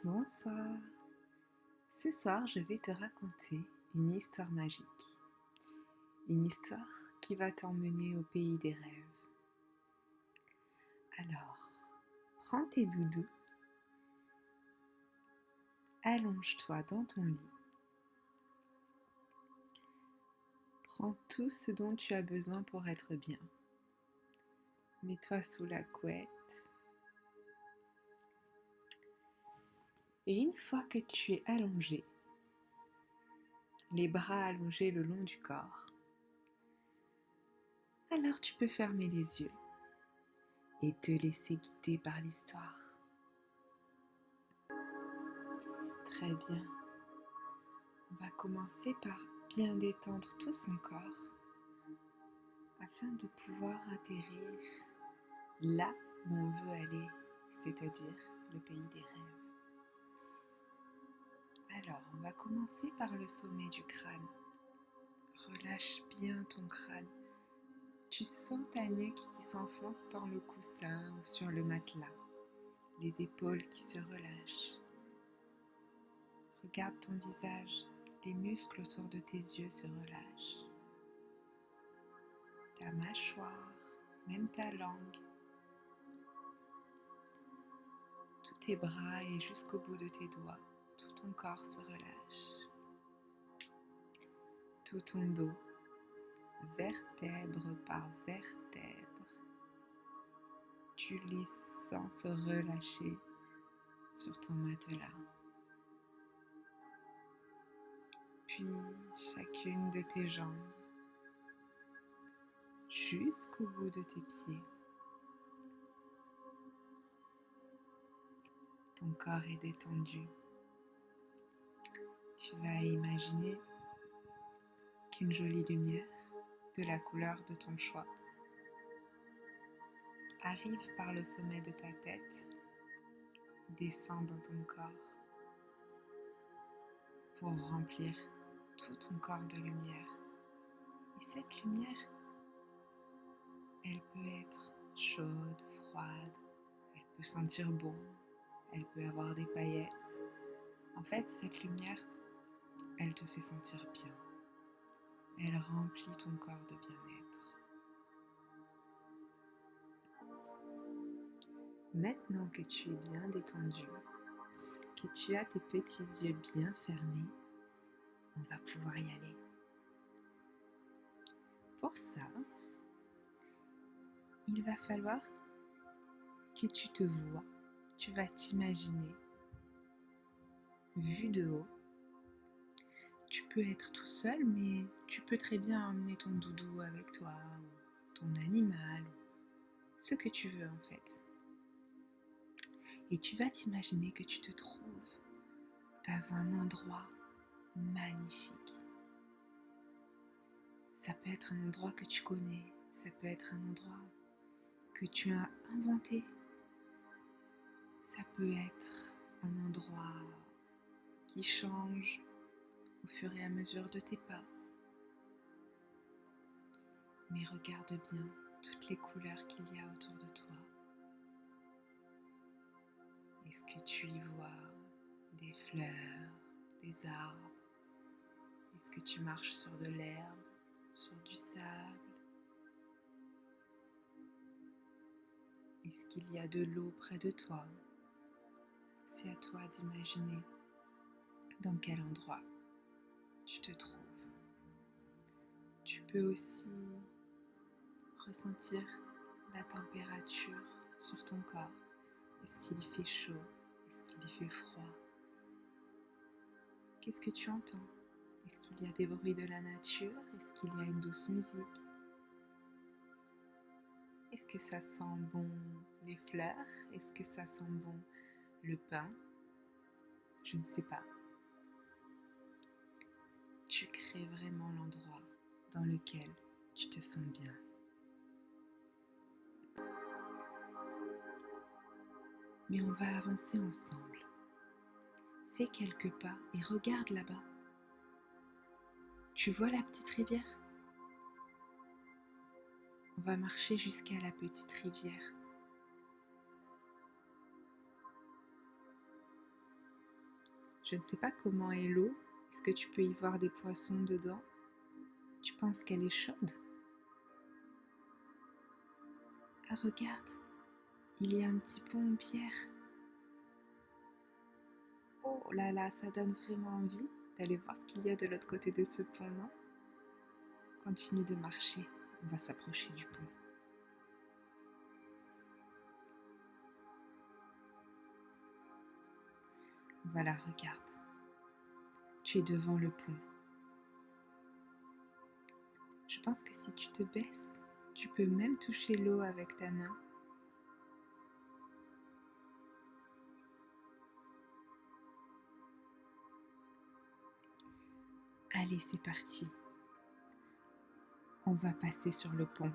Bonsoir. Ce soir, je vais te raconter une histoire magique. Une histoire qui va t'emmener au pays des rêves. Alors, prends tes doudous, allonge-toi dans ton lit. Prends tout ce dont tu as besoin pour être bien. Mets-toi sous la couette. Et une fois que tu es allongé, les bras allongés le long du corps, alors tu peux fermer les yeux et te laisser guider par l'histoire. Très bien. On va commencer par bien détendre tout son corps afin de pouvoir atterrir là où on veut aller, c'est-à-dire le pays des rêves. Alors, on va commencer par le sommet du crâne. Relâche bien ton crâne. Tu sens ta nuque qui s'enfonce dans le coussin ou sur le matelas, les épaules qui se relâchent. Regarde ton visage, les muscles autour de tes yeux se relâchent. Ta mâchoire, même ta langue, tous tes bras et jusqu'au bout de tes doigts, tout ton corps se relâche. Tout ton dos, vertèbre par vertèbre, tu les sens se relâcher sur ton matelas. Puis chacune de tes jambes, jusqu'au bout de tes pieds. Ton corps est détendu. Tu vas imaginer qu'une jolie lumière, de la couleur de ton choix, arrive par le sommet de ta tête, descend dans ton corps pour remplir tout ton corps de lumière. Et cette lumière, elle peut être chaude, froide, elle peut sentir bon, elle peut avoir des paillettes. En fait, cette lumière, elle te fait sentir bien. Elle remplit ton corps de bien-être. Maintenant que tu es bien détendu, que tu as tes petits yeux bien fermés, on va pouvoir y aller. Pour ça, il va falloir que tu te vois, tu vas t'imaginer, vu de haut. Tu peux être tout seul, mais tu peux très bien emmener ton doudou avec toi, ou ton animal, ou ce que tu veux en fait. Et tu vas t'imaginer que tu te trouves dans un endroit magnifique. Ça peut être un endroit que tu connais, ça peut être un endroit que tu as inventé. Ça peut être un endroit qui change au fur et à mesure de tes pas. Mais regarde bien toutes les couleurs qu'il y a autour de toi. Est-ce que tu y vois des fleurs, des arbres? Est-ce que tu marches sur de l'herbe, sur du sable? Est-ce qu'il y a de l'eau près de toi? C'est à toi d'imaginer dans quel endroit tu te trouves. Tu peux aussi ressentir la température sur ton corps. Est-ce qu'il fait chaud? Est-ce qu'il fait froid? Qu'est-ce que tu entends? Est-ce qu'il y a des bruits de la nature? Est-ce qu'il y a une douce musique? Est-ce que ça sent bon les fleurs? Est-ce que ça sent bon le pain? Je ne sais pas. Tu crées vraiment l'endroit dans lequel tu te sens bien. Mais on va avancer ensemble. Fais quelques pas et regarde là-bas. Tu vois la petite rivière? On va marcher jusqu'à la petite rivière. Je ne sais pas comment est l'eau. Est-ce que tu peux y voir des poissons dedans? Tu penses qu'elle est chaude? Ah, regarde, il y a un petit pont en pierre. Oh là là, ça donne vraiment envie d'aller voir ce qu'il y a de l'autre côté de ce pont, non? Continue de marcher, on va s'approcher du pont. Voilà, regarde. Tu es devant le pont. Je pense que si tu te baisses, tu peux même toucher l'eau avec ta main. Allez, c'est parti. On va passer sur le pont.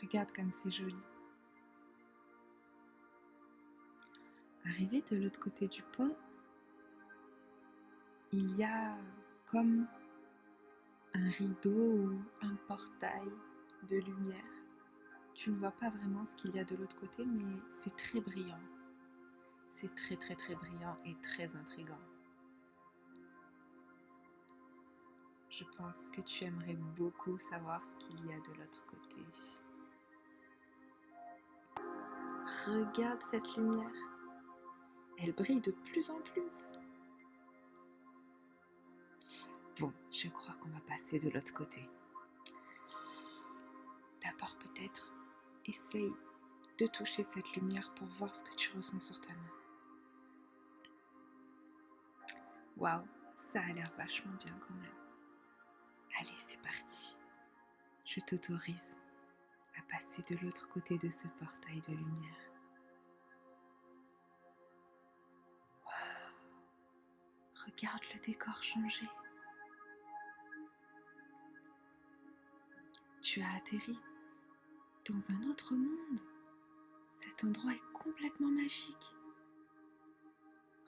Regarde comme c'est joli. Arrivé de l'autre côté du pont, il y a comme un rideau ou un portail de lumière. Tu ne vois pas vraiment ce qu'il y a de l'autre côté, mais c'est très brillant. C'est très très très brillant et très intriguant. Je pense que tu aimerais beaucoup savoir ce qu'il y a de l'autre côté. Regarde cette lumière. Elle brille de plus en plus. Bon, je crois qu'on va passer de l'autre côté. D'abord peut-être, essaye de toucher cette lumière pour voir ce que tu ressens sur ta main. Waouh, ça a l'air vachement bien quand même. Allez, c'est parti. Je t'autorise à passer de l'autre côté de ce portail de lumière. Waouh, regarde le décor changer. Tu as atterri dans un autre monde. Cet endroit est complètement magique.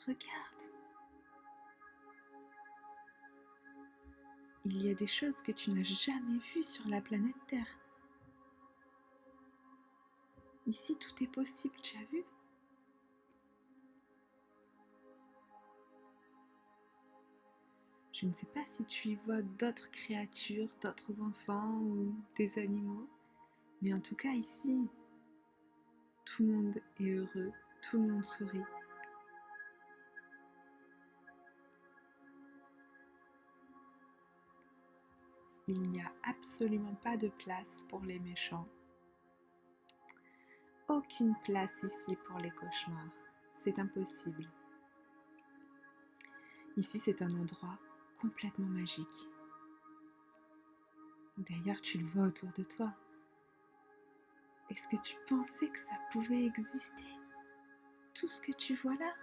Regarde. Il y a des choses que tu n'as jamais vues sur la planète Terre. Ici, tout est possible, tu as vu? Je ne sais pas si tu y vois d'autres créatures, d'autres enfants ou des animaux, mais en tout cas ici, tout le monde est heureux, tout le monde sourit. Il n'y a absolument pas de place pour les méchants. Aucune place ici pour les cauchemars. C'est impossible. Ici, c'est un endroit complètement magique. D'ailleurs, tu le vois autour de toi. Est-ce que tu pensais que ça pouvait exister? Tout ce que tu vois là?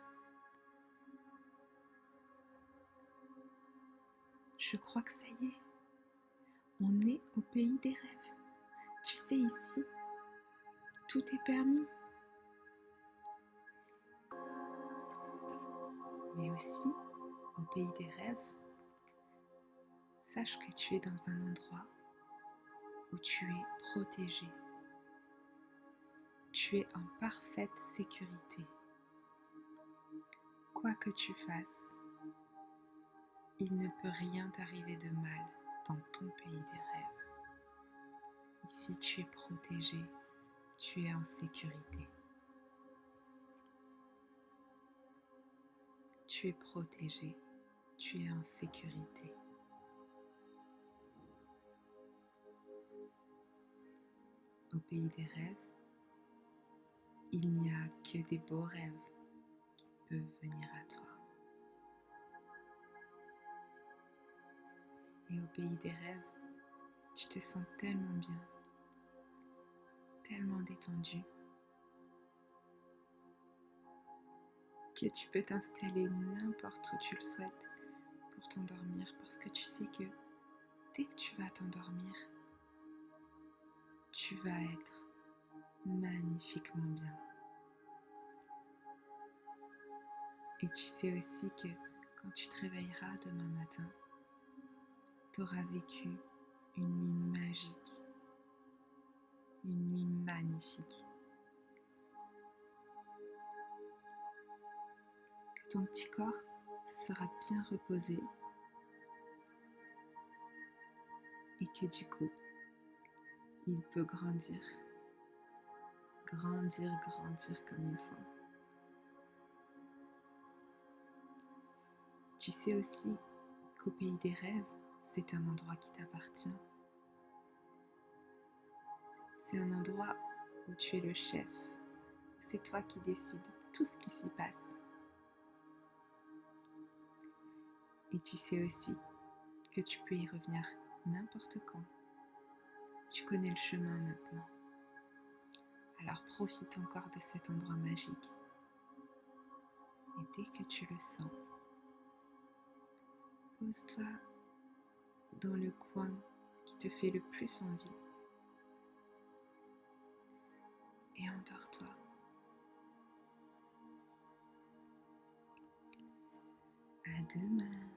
Je crois que ça y est. On est au pays des rêves. Tu sais, ici, tout est permis. Mais aussi, au pays des rêves, sache que tu es dans un endroit où tu es protégé. Tu es en parfaite sécurité. Quoi que tu fasses, il ne peut rien t'arriver de mal dans ton pays des rêves. Ici, tu es protégé, tu es en sécurité. Tu es protégé, tu es en sécurité. Au pays des rêves, il n'y a que des beaux rêves qui peuvent venir à toi. Et au pays des rêves, tu te sens tellement bien, tellement détendu, que tu peux t'installer n'importe où tu le souhaites pour t'endormir, parce que tu sais que dès que tu vas t'endormir, tu vas être magnifiquement bien. Et tu sais aussi que quand tu te réveilleras demain matin, tu auras vécu une nuit magique, une nuit magnifique. que ton petit corps se sera bien reposé et que du coup, il peut grandir, grandir, grandir comme il faut. Tu sais aussi qu'au pays des rêves, c'est un endroit qui t'appartient. C'est un endroit où tu es le chef, où c'est toi qui décides tout ce qui s'y passe. Et tu sais aussi que tu peux y revenir n'importe quand. Tu connais le chemin maintenant. Alors profite encore de cet endroit magique. Et dès que tu le sens, pose-toi dans le coin qui te fait le plus envie et endors-toi. À demain.